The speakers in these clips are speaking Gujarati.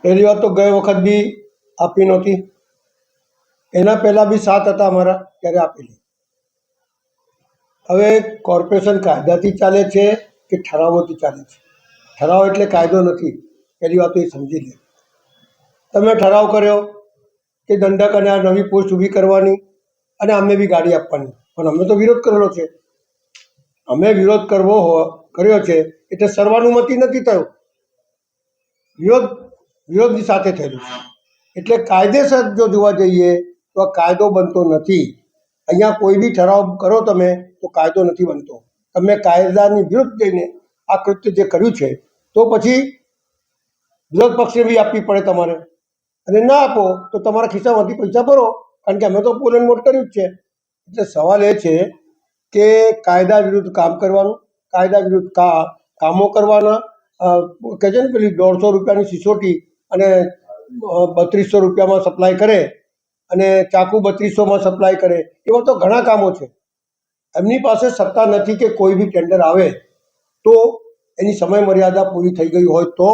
પહેલી વાત તો ગઈ વખત બી આપી નહોતી, એના પહેલાં બી 7 હતા અમારા ત્યારે આપેલી. હવે કોર્પોરેશન કાયદાથી ચાલે છે કે ઠરાવોથી ચાલે છે? ઠરાવ એટલે કાયદો નથી, પહેલી વાત તો એ સમજી લે. તમે ઠરાવ કર્યો કે દંડક અને આ નવી પોસ્ટ ઊભી કરવાની અને અમને બી ગાડી આપવાની, પણ અમે તો વિરોધ કરેલો છે. અમે વિરોધ કર્યો છે એટલે સર્વાનુમતિ નથી થયો, વિરોધ વિરોધની સાથે થયેલું છે. એટલે કાયદેસર જો જોવા જઈએ તો આ કાયદો બનતો નથી. અહીંયા કોઈ બી ઠરાવ કરો તમે તો કાયદો નથી બનતો. તમે કાયદાની વિરુદ્ધ જઈને આ કૃત્ય જે કર્યું છે તો પછી વિરોધ પક્ષને બી આપવી પડે તમારે, અને ના આપો તો તમારા ખિસ્સામાંથી પૈસા ભરો, કારણ કે અમે તો પોલ મોટ કર્યું જ છે. એટલે સવાલ એ છે કે કાયદા વિરુદ્ધ કામ કરવાનું, કાયદા વિરુદ્ધ કામો કરવાના. કહે છે ને પેલી 150 રૂપિયાની સિસોટી અને 3200 રૂપિયામાં સપ્લાય કરે, અને ચાકુ 3200માં સપ્લાય કરે, એવા તો ઘણા કામો છે. એમની પાસે સત્તા નથી કે કોઈ બી ટેન્ડર આવે તો એની સમય મર્યાદા પૂરી થઈ ગઈ હોય તો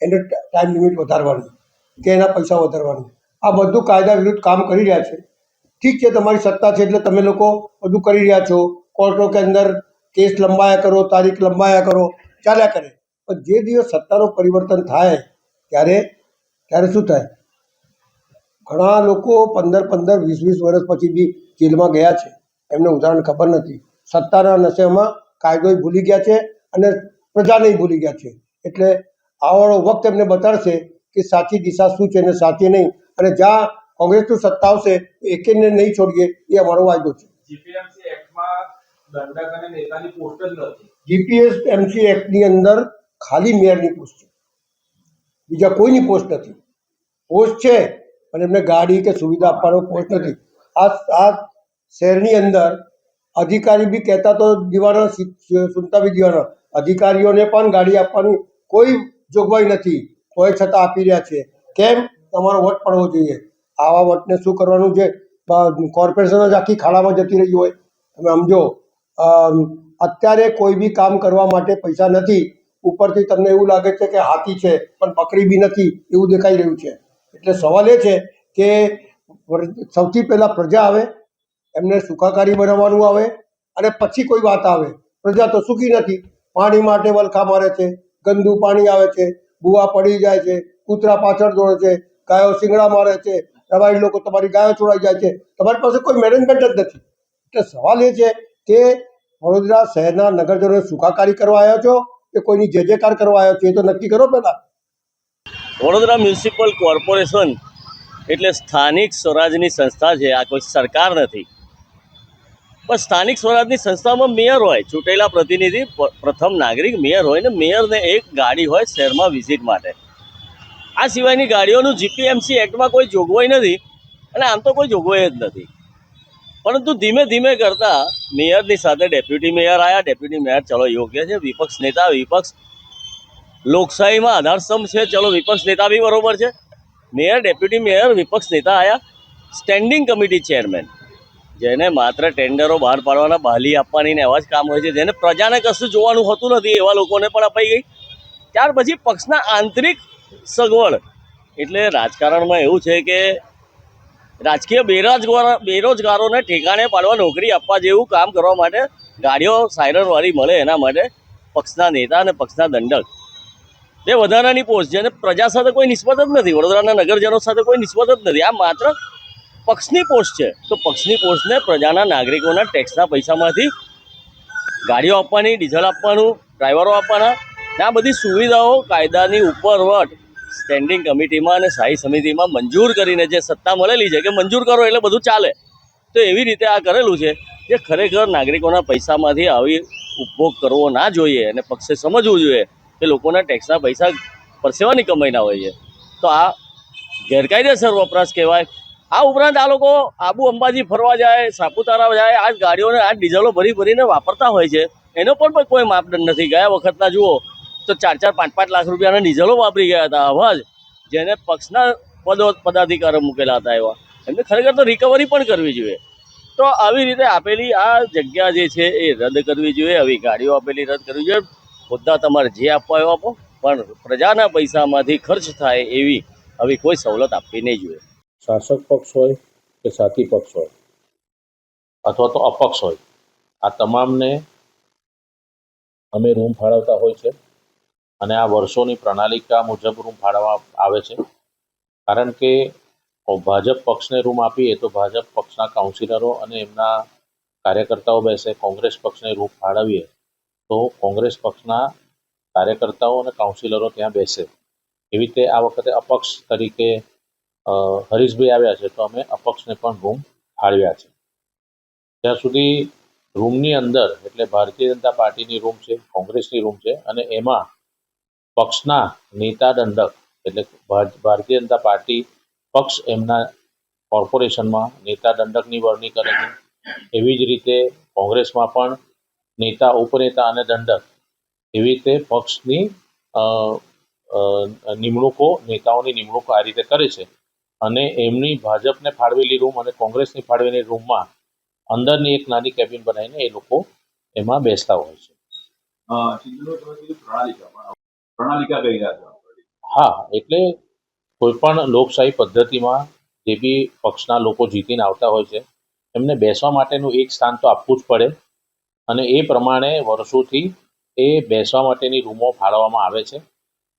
એને ટાઈમ લિમિટ વધારવાની કે એના પૈસા વધારવાની. આ બધું કાયદા વિરુદ્ધ કામ કરી રહ્યા છે. ઠીક છે, તમારી સત્તા છે એટલે તમે લોકો બધું કરી રહ્યા છો, કોર્ટો કે અંદર કેસ લંબાયા કરો, તારીખ લંબાયા કરો, ચાલ્યા કરે. પણ જે દિવસ સત્તાનું પરિવર્તન થાય ત્યારે શું થાય? ઘણા લોકો 15-15, 20-20 વર્ષ પછી બી જેલમાં ગયા છે, એમને ઉદાહરણ ખબર નથી. સત્તાના નશેમાં કાયદો ભૂલી ગયા છે અને પ્રજાને ભૂલી ગયા છે. એટલે આવવાનો વખત એમને બતાડશે કે સાચી દિશા શું છે અને સાચી નહીં. અને જ્યાં કોંગ્રેસનું સત્તા આવશે એકેને નહીં છોડીએ, એ અમારો વાયદો છે. જીપીએમસી એક્ટની અંદર ખાલી મેયરની પોસ્ટ છે, બીજા કોઈની પોસ્ટ નથી. પોસ્ટ છે પણ એમને ગાડી કે સુવિધા આપવાનો પોસ્ટ નથી. આ શહેરની અંદર અધિકારી બી કહેતા તો દીવાના, સુનતા બી દીવાના, અધિકારીઓને પણ ગાડી આપવાની કોઈ જોગવાઈ નથી, તોય છતાં આપી રહ્યા છે. કેમ? તમારો વોટ પડવો જોઈએ. આવા વોટને શું કરવાનું છે? કોર્પોરેશન જ આખી ખાડામાં જતી રહી હોય. તમે સમજો, અત્યારે કોઈ બી કામ કરવા માટે પૈસા નથી. ઉપરથી તમને એવું લાગે છે કે હાથી છે પણ બકરી બી નથી એવું દેખાઈ રહ્યું છે. એટલે સવાલ એ છે કે સૌથી પહેલાં પ્રજા આવે, એમને સુખાકારી બનાવવાનું આવે, અને પછી કોઈ વાત આવે. પ્રજા તો સુખી નથી, પાણી માટે વલખા મારે છે, ગંદુ પાણી આવે છે, ભૂવા પડી જાય છે, કૂતરા પાછળ દોડે છે, ગાયો શિંગડા મારે છે, રવાડી લોકો તમારી ગાયો છોડાઈ જાય છે. તમારી પાસે કોઈ મેનેજમેન્ટ જ નથી. એટલે સવાલ એ છે કે વડોદરા શહેરના નગરજનોને સુખાકારી કરવા આવ્યા છો કે કોઈની જય જયકાર કરવા આવ્યા છો? એ તો નક્કી કરો પહેલાં. વડોદરા મ્યુનિસિપલ કોર્પોરેશન એટલે સ્થાનિક સ્વરાજની સંસ્થા છે, આ કોઈ સરકાર નથી. પણ સ્થાનિક સ્વરાજની સંસ્થામાં મેયર હોય, ચૂંટેલા પ્રતિનિધિ, પ્રથમ નાગરિક મેયર હોય, ને મેયરને એક ગાડી હોય શહેરમાં વિઝિટ માટે. આ સિવાયની ગાડીઓનું જીપીએમસી એક્ટમાં કોઈ જોગવાઈ નથી, અને આમ તો કોઈ જોગવાઈ જ નથી. પરંતુ ધીમે ધીમે કરતાં મેયરની સાથે ડેપ્યુટી મેયર આવ્યા. ડેપ્યુટી મેયર ચલો યોગ્ય છે, વિપક્ષ નેતા, વિપક્ષ લોકશાહીમાં આધારસ્તંભ છે, ચલો વિપક્ષ નેતા બી બરોબર છે. મેયર, ડેપ્યુટી મેયર, વિપક્ષ નેતા આવ્યા. સ્ટેન્ડિંગ કમિટી ચેરમેન, જેને માત્ર ટેન્ડરો બહાર પાડવાના, બહાલી આપવાની ને એવા જ કામ હોય છે, જેને પ્રજાને કશું જોવાનું હોતું નથી, એવા લોકોને પણ અપાઈ ગઈ. ત્યાર પછી પક્ષના આંતરિક સગવડ, એટલે રાજકારણમાં એવું છે કે રાજકીય બેરોજગારોને ઠેકાણે પાડવા, નોકરી આપવા જેવું કામ કરવા માટે ગાડીઓ સાયરનવાળી મળે, એના માટે પક્ષના નેતા અને પક્ષના દંડક બે વધારાની પોસ્ટ, જેને પ્રજા સાથે કોઈ નિસ્બત જ નથી, વડોદરાના નગરજનો સાથે કોઈ નિસ્બત જ નથી. આ માત્ર પક્ષની પોસ્ટ છે. તો પક્ષની પોસ્ટને પ્રજાના, નાગરિકોના ટેક્સના પૈસામાંથી ગાડીઓ આપવાની, ડીઝલ આપવાનું, ડ્રાઈવરો આપવાના, આ બધી સુવિધાઓ કાયદાની ઉપરવટ સ્ટેન્ડિંગ કમિટીમાં અને સ્થાયી સમિતિમાં મંજૂર કરીને જે સત્તા મળેલી છે કે મંજૂર કરો એટલે બધું ચાલે, તો એવી રીતે આ કરેલું છે જે ખરેખર નાગરિકોના પૈસામાંથી આવી ઉપભોગ કરવો ના જોઈએ, અને પક્ષે સમજવું જોઈએ કે લોકોના ટેક્સના પૈસા પરસેવાની કમાઈના હોય છે. તો આ ગેરકાયદેસર વપરાશ કહેવાય. આ ઉપરાંત આ લોકો આબુ અંબાજી ફરવા જાય, સાપુતારા જાય, આ ગાડીઓને આ ડીઝલો ભરીને વાપરતા હોય છે, એનો પણ કોઈ માપદંડ નથી. ગયા વખતના જુઓ તો 4-5 લાખ રૂપિયાના ડીઝલો વાપરી ગયા હતા. આવા જ જેને પક્ષના પદાધિકારો મૂકેલા હતા એવા એમને ખરેખર તો રિકવરી પણ કરવી જોઈએ. તો આવી રીતે આપેલી આ જગ્યા જે છે એ રદ કરવી જોઈએ, આવી ગાડીઓ આપેલી રદ કરવી જોઈએ. મુદ્દા તમારે જે આપવા એવો આપો, પણ પ્રજાના પૈસામાંથી ખર્ચ થાય એવી હવે કોઈ સવલત આપવી નહીં જોઈએ. શાસક પક્ષ હોય કે સાથી પક્ષ હોય અથવા તો અપક્ષ હોય, આ તમામને અમે રૂમ ફાળવતા હોય છે અને આ વર્ષોની પ્રણાલિકા મુજબ રૂમ ફાળવવા આવે છે. કારણ કે ભાજપ પક્ષને રૂમ આપીએ તો ભાજપ પક્ષના કાઉન્સિલરો અને એમના કાર્યકર્તાઓ બેસે, કોંગ્રેસ પક્ષને રૂમ ફાળવીએ તો કોંગ્રેસ પક્ષના કાર્યકર્તાઓ અને કાઉન્સિલરો ત્યાં બેસે. એવી રીતે આ વખતે અપક્ષ તરીકે હરીશભાઈ આવ્યા છે તો અમે અપક્ષને પણ રૂમ ફાળવ્યા છે. ત્યાં સુધી રૂમની અંદર એટલે ભારતીય જનતા પાર્ટીની રૂમ છે, કોંગ્રેસની રૂમ છે અને એમાં પક્ષના નેતા દંડક એટલે ભારતીય જનતા પાર્ટી પક્ષ એમના કોર્પોરેશનમાં નેતા દંડકની વરણી કરે છે. એવી જ રીતે કોંગ્રેસમાં પણ નેતા, ઉપનેતા અને દંડક એવી રીતે પક્ષની નિમણૂકો, નેતાઓની નિમણૂકો આ રીતે કરે છે અને એમની ભાજપને ફાળવેલી રૂમ અને કોંગ્રેસની ફાળવેલી રૂમમાં અંદરની એક નાની કેબિન બનાવીને એ લોકો એમાં બેસતા હોય છે. પ્રણાલિકા કઈ રહ્યા છો? હા, એટલે કોઈ પણ લોકશાહી પદ્ધતિમાં જે બી પક્ષના લોકો જીતીને આવતા હોય છે એમને બેસવા માટેનું એક સ્થાન તો આપવું જ પડે અને એ પ્રમાણે વર્ષોથી એ બેસવા માટેની રૂમો ફાળવવામાં આવે છે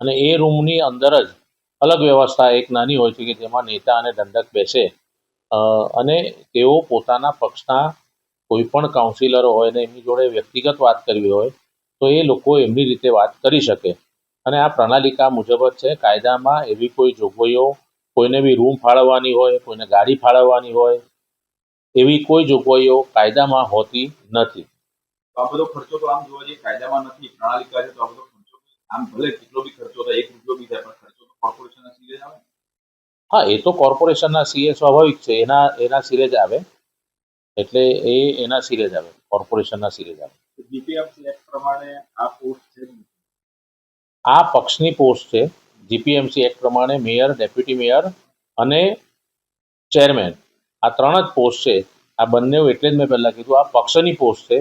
અને એ રૂમની અંદર જ અલગ વ્યવસ્થા એક નાની હોય છે કે જેમાં નેતા અને દંડક બેસે અને તેઓ પોતાના પક્ષના કોઈ પણ કાઉન્સિલરો હોય ને એમની જોડે વ્યક્તિગત વાત કરવી હોય તો એ લોકો એમની રીતે વાત કરી શકે અને આ પ્રણાલિકા મુજબ જ છે. કાયદામાં એવી કોઈ જોગવાઈઓ, કોઈને બી રૂમ ફાળવવાની હોય, કોઈને ગાડી ફાળવવાની હોય, એવી કોઈ જોગવાઈઓ કાયદામાં હોતી નથી. આ બધો ખર્ચો તો આમ જોવા જઈએ કાયદામાં નથી, પ્રણાલિકા છે તો આ બધો ખર્ચો આમ ભલે કેટલો બી ખર્ચો થાય, 1 રૂપિયો બી થાય, પણ ખર્ચો તો કોર્પોરેશનના સિરે જ આવે. હા, એ તો કોર્પોરેશનના સીએ સ્વાભાવિક છે, એના સિરે જ આવે, એટલે એના સિરે જ આવે, કોર્પોરેશનના સિરે જ આવે. જીપીએમસી એક્ટ પ્રમાણે આ પોસ્ટ છે. આ પક્ષની પોસ્ટ છે. જીપીએમસી એક્ટ પ્રમાણે મેયર, ડેપ્યુટી મેયર અને ચેરમેન આ 3 જ પોસ્ટ છે. આ બંને એટલે જ મેં પહેલાં કીધું આ પક્ષની પોસ્ટ છે.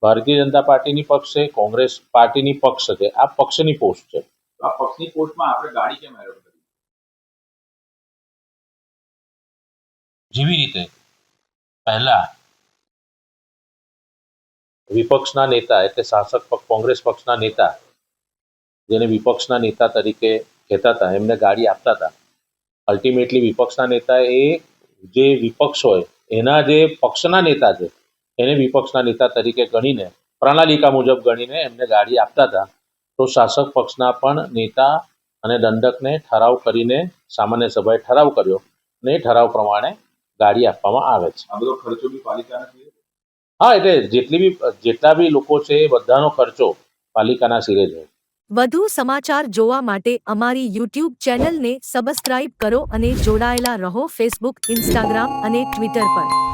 ભારતીય જનતા પાર્ટીની પક્ષ છે, કોંગ્રેસ પાર્ટીની પક્ષ છે, આ પક્ષની પોસ્ટ છે. આ પક્ષની પોસ્ટમાં આપણે ગાડી કેમ એડ કરી? જેવી રીતે પહેલા વિપક્ષના નેતા એટલે શાસક પક્ષ કોંગ્રેસ પક્ષના નેતા જેને વિપક્ષના નેતા તરીકે કહેતા હતા એમને ગાડી આપતા હતા. અલ્ટિમેટલી વિપક્ષના નેતા એ જે વિપક્ષ હોય એના જે પક્ષના નેતા છે એને વિપક્ષના નેતા તરીકે ગણીને પ્રણાલિકા મુજબ ગણીને એમને ગાડી આપતા હતા. તો શાસક પક્ષના પણ નેતા અને દંડકને ઠરાવ કરીને સામાન્ય સભાએ ઠરાવ કર્યો અને એ ઠરાવ પ્રમાણે ગાડી આપવામાં આવે છે. આ બધો ખર્ચો બી પાલિકાના સિરે? હા, એટલે જેટલા બી લોકો છે એ બધાનો ખર્ચો પાલિકાના સિરે જ હોય. વધુ સમાચાર જોવા માટે અમારી યુટ્યુબ ચેનલને સબસ્ક્રાઇબ કરો અને જોડાયેલા રહો ફેસબુક, ઇન્સ્ટાગ્રામ અને ટ્વિટર પર.